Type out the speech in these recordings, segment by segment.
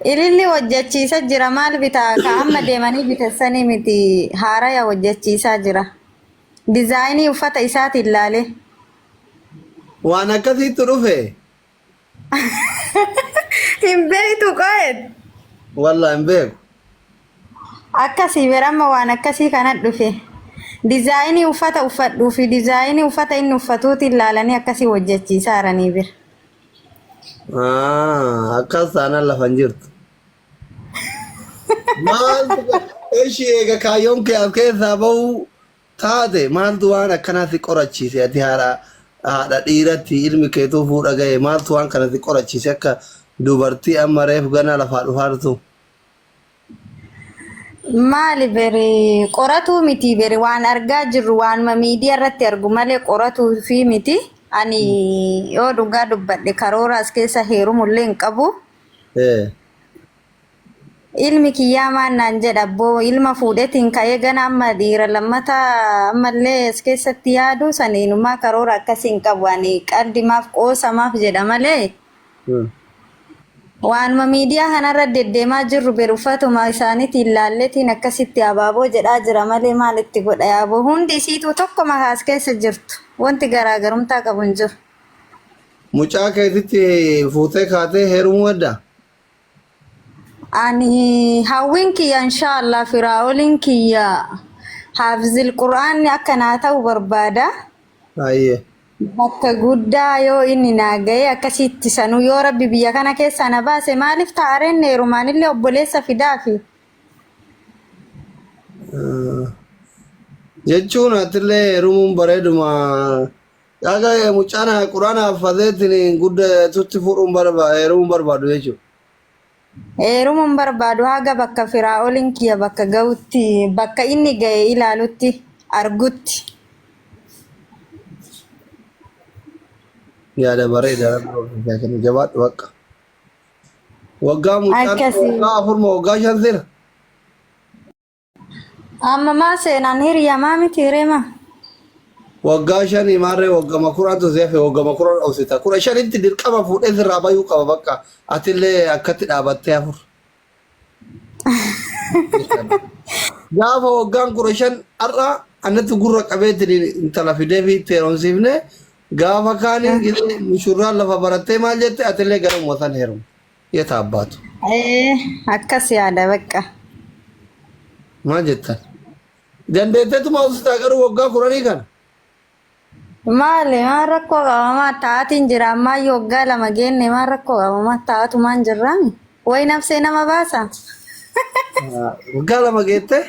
Ililli hojjechiisa jira maal bitaa ka amma deemanii bitassanii miti haaraya hojjechiisaa jira. Dizaayinii uffata isaati ilaalee. Waan akkasiitu dhufe. Hin beektu qo'eet. Wallah hin beeku. Akkasii beramma waan akkasii kana dhufe. Dizaayinii uffata uffadhuu fi dizaayinii uffata inni uffatuuti ilaalanii akkasii hojjechiisaa jiranii bira. Akkas taanaan lafan jirtu. Maaltu ishii eega kaayyoon kee as keessaa bahu taate maaltu waan akkanaatti qorachiise ati haadha dhiiratti ilmi keetuu fuudha ga'e maaltu waan kanatti qorachiise akka dubartii amma reef gana lafaa dhufaa jirtu. Maali bere qoratuu miti bere waan argaa jirru waan miidiyaa irratti argu malee qoratuu fi miti. Ani yoo dhugaa dubbadhe karoora as keessa heerumullee hin qabu. Ilmi kiyyaa maannaan jedha boo ilma fuudhetiin ka'ee gana amma dhiira lammataa ammallee as keessatti yaadu saniinumaa karoora akkasii hin qabu. Ani qaldimaaf qoosamaaf jedha malee. Waan miidiyaa kanarra deddeemaa jirru bere uffatuma isaaniitiin ilaalleetiin akkasitti abaaboo jedhaa jira malee maalitti godha yaaboo hundi isiituu tokko makaas keessa jirtu. Wanti garaagarummaa qabu hin jiru. Mucaa keetitti fuutee kaatee heerumuu adda? Ani hawwiin kiyya inshaallah firaa'oliin kiyya haafizil qura'aanni akka naa ta'u barbaada. Ayyee. Bakka guddaa yoo inni naa ga'e akkasitti sanuu yoo rabbi biyya kana keessaa na baase maaliif taareen heerumaanillee obboleessa fidaafi. Jechuun atillee heerumuun bareeduma. Dhagaa mucaan quraana haffateetiin guddatutti fuudhuun heerumuun barbaadu jechuudha. Heerumuun barbaadu haga bakka firaa'oliin kiyya bakka ga'utti bakka inni ga'e ilaalutti argutti. Yaada bareedaa kan jabaadhu bakka. Waggaa mucaan waggaa afurma waggaa shan seera. Amma maa seenaan hiriyamaa miti reema. Waggaa shanii maarree waggama kuraantu seefe waggama kuraan dhoofsita. Kura shanitti dirqama fuudhee sirraa bayuu qaba bakka. Atillee akkatti dhaabattee afur. Gaafa waggaan kura shan har'a annatti gurra qabeetiin intala fidee fi itti heerumsiifne gaafa kaanii mushurraan lafa barattee maal jette atillee gara ummatan heerumu. Yeeta abbaatu. Akkas yaada bakka. Maal jettan? Dandeetteetuma usitaa garuu waggaa kuranii kana. Maali maan rakkoo qabamaa ta'atiin jira ammaa waggaa lama geenne maan rakkoo qabamaa ta'atumaan jirraami. Wayi nafsee nama baasa. Waggaa lama geette?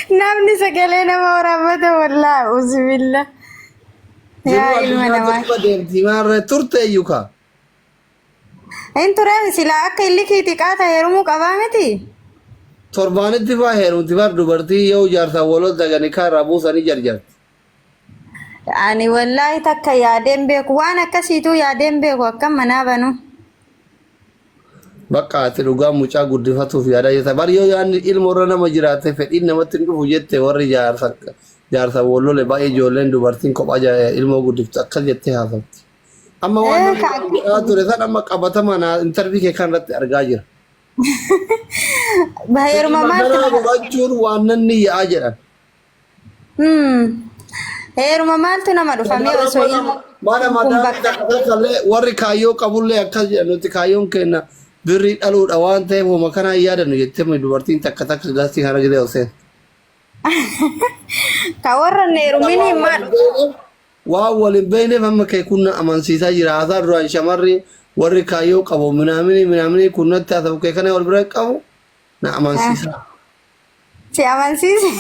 Namni sagalee nama waraabata wallaa usbilla. Yaa ilma namaa. Maarree turte iyyuu kaa. Hin ture silaa akka illi kiiti qaata heerumuu qabaa miti. Torbaanitti faa heerumti faa dubartii yoo jaarsaa waloota daganii kaarraa buusanii jarjarti. Ani wallaahi takka yaadeen beeku waan akkasiituu yaadeen beeku akkam manaa banu. Bakka ati dhugaa mucaa guddifatuuf yaada jetta. Bari yoo yaadni ilma irra nama jiraate fedhiin namatti hin dhufu jette warri jaarsa wallole baay'ee ijoolleen dubartiin kophaa ilmoo guddiftu akkas jettee haasofti. Amma waan ture san amma qabatamaa intarvii kee kanarratti argaa jira. Heeruma maaltu godhachuun waan nanni yaa'aa jedhan. Heeruma maaltu nama dhufamee osoo ilma mana madaala warri kaayyoo qabullee akkas jedhan nuti kaayyoon kenna birrii dhaluudha waan ta'eef hooma kanaa yaadannu jettee dubartiin takka gaastii kana gidee oseen. Ka warra heerumin maal waan waliin beekneef amma kee kunna amansiisaa jira haasaa duraan shamarri warri kaayyoo qabu minaamini kunnatti haasawu kee kana wal bira qabu na amansiisaa. Si amansiise.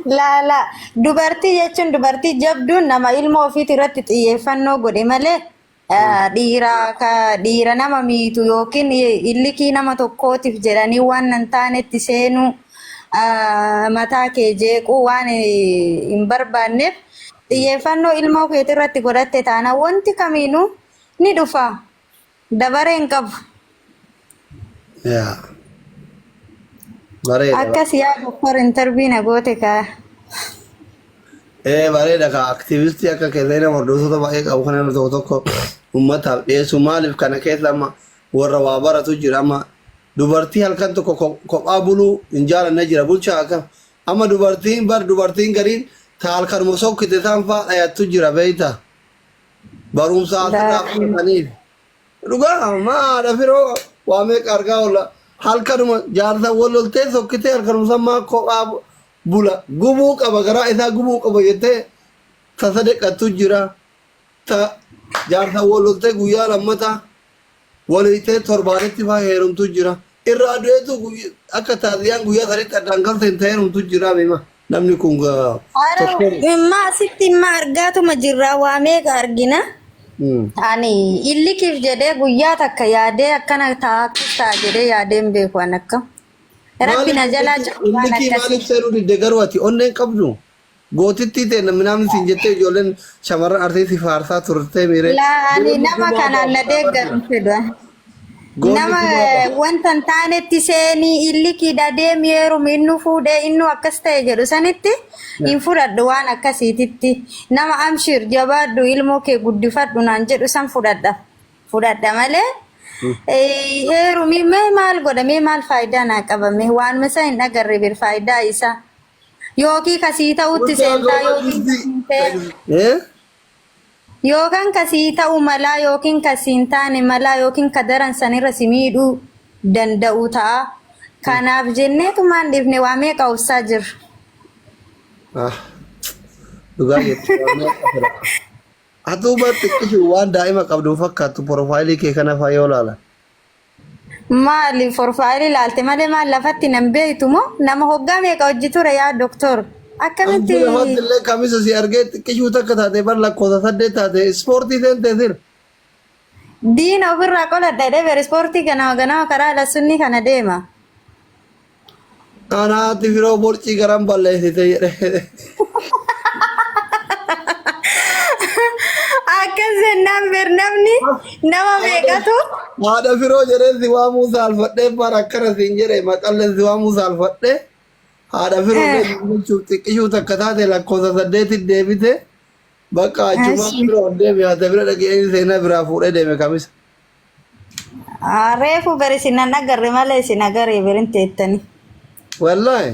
Laala dubartii jechuun dubartii jabduun nama ilma ofiit irratti xiyyeeffannoo godhe malee dhiira nama miitu yookiin illikii nama tokkootiif jedhanii waan nan taanetti seenuu mataa kee jeequu waan hin barbaanneef xiyyeeffannoo ilma ofiit irratti godhatte taana wanti kamiinuu ni dhufa dabaree hin qabu. Akkas yaadu for interview na goote ka. Bareeda ka aktivistii akka keessaa nama hordoftoota baay'ee qabu kan nama tokko ummataaf dhiyeessu maaliif kana keessa amma warra waa baratu jira amma dubartii halkan tokko kophaa buluu hin jaalanne jira bulchaa akkam amma dubartiin gariin ta halkanuma sokkite isaan faa dhayattu jira beeyta barumsa asirraa fudhataniif dhugaa maadha firoo waa meeqa argaa oolla halkanuma jaarsa walloltee sokkitee halkanuma sammaa kophaa bula gubuu qaba garaa isaa gubuu qaba jettee ta sadeqattu jira ta jaarsa walloltee guyyaa lammata waliitee torbaanitti faa heerumtu jira irraa du'eetu akka taasiyaan guyyaa sadiitti addaan kalteen ta heerumtu jira mima namni kun imma asitti imma argaatuma jirra waa meeqa argina ani illikiif jedhee guyyaa takka yaadee akkana ta'a jedhee yaadeen beeku an akka rabbi na jalaa waan maaliif seeruu didde garuu ati onneen qabdu gootitti ta'e namni siin jettee ijoolleen shamarran artiistii faarsaa turtee miiree ani nama kanaan na deeggaru fedha nama wantan taanetti seenii illikiidha deemieeru innu fuudhee innu akkas ta'e jedhu sanitti hin fudhadhu waan akkasiititti nama amshir jabaadhu ilmoo kee guddifadhu naan jedhu san fudhadha malee heerumii mee maal godhamee maal faayidaa naa qabame waan masa hin agarre bir faayidaa isaa yookiin kasii ta'utti seentaa yookaan kasii ta'u malaa yookiin kasiin taane malaa yookiin kadaran sanirra si miidhuu danda'u ta'a kanaaf jenneetumaan dhifne waa meeqa obsaa jirra dhugaa jechuudha atuuba xiqqishu waan daa'ima qabdu fakkaattu porofaayilii kee kana faa yoo laala maali porofaayilii laalte malee maal lafatti nan beeytu moo nama hoggaa meeqa hojji ture yaa doktor akkamitti illee kamisa si argee xiqqishuu takka taate bar lakkoota 8 taate ispoortii seentee sir diina ofirraa qoladha dheeber ispoortii ganama karaa lasunni kana deema anaati firoo borcii garan balleessite jedhe akkas jennaan namni nama meeqatu haadha firoo jedhee si waamuu saalfadhee bar akkana siin jedhe maqallee si waamuu saalfadhee haadha firoo xiqqishuu takka taate lakkoofsa 8 deebite bakka achuma firoo deeme haadha bira dhaqee seenaa biraa fuudhee deeme kamisa. Reefu bari sinan agarre malee sin agarre birin teettani. Wallahi.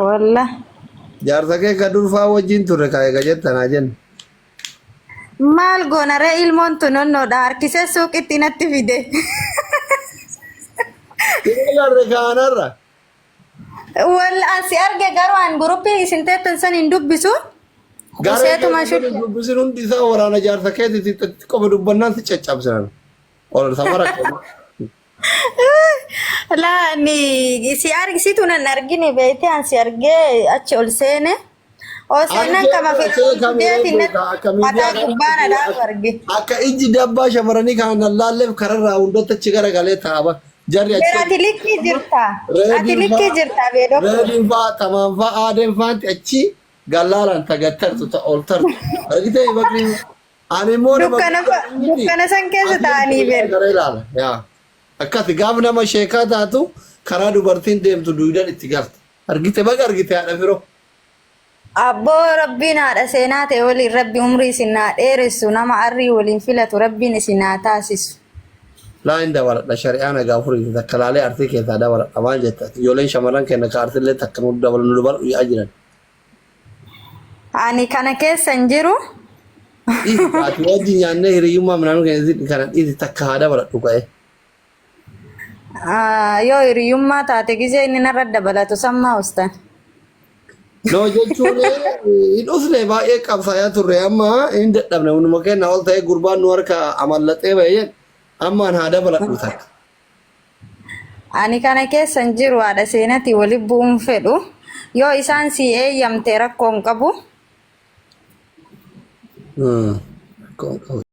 Wallah. Jaarsa kee ka durfaa wajjin turre kaayega jettanaa jenna. Maal goonaree ilmoon tunonnoodha harkisee suuqitti natti fide. Ilaalle kaanarra. Walla asi arge garuu an guruppii isin teettan san hin dubbisu. Goseetuma shudhu. Dubbisuun hundi isaa waraana jaarsa keetitti qofa dubbannaan si caccabsan. Ol samara. Laa ni si argisitu nan argine beete an si argee achi ol seene. O seenan kama fideetiin mataa gubbaana dhaaf arge. Akka ijji dabbaa shamaranii kan laalleef kararraa hundatti achi garagalee taa'aba. Jarri achi. Ati likkii jirta. Ati likkii jirta beedoo. Reediin faa tamaan faa aadeen faanti achi gallaalaan tagattartu ta ol tartu. Argitee bakri ani immoo dukkana san keessa taa'anii beeku. Akkasi gaafa nama sheekaa taatu karaa dubartiin deemtu duudaan itti galti. Argite baga argite haadha firoo. Abboo rabbiin haadha seenaa ta'e waliin rabbi umrii isin haa dheeressu nama arrii waliin filatu rabbiin isin haa taasisu. Laa hin dabaladha shari'aan egaa furii takka laalee artii keessaa dabaladha maal jetta ijoolleen shamarran kenna ka artiillee takka nu dabalu nu dabalu yaa jiran. Ani kana keessa hin jiru. Ati wajjin nyaannee hiriyyummaa midhaan keessa kana dhiisi takka haa dabaladhu ka'e. Yoo hiriyyummaa taate gisee inni narra dabalatu sammaa ustan. No jechuun hin usne baay'ee qabsaayaa turre amma hin dadhabne hunduma kenna ol ta'ee gurbaan nu harka amallaxee baay'een ammaan haa dabaladhu takka. Ani kana keessa hin jiru haadha seenatii wali bu'uun fedhu yoo isaan si eeyyamte rakkoon qabu.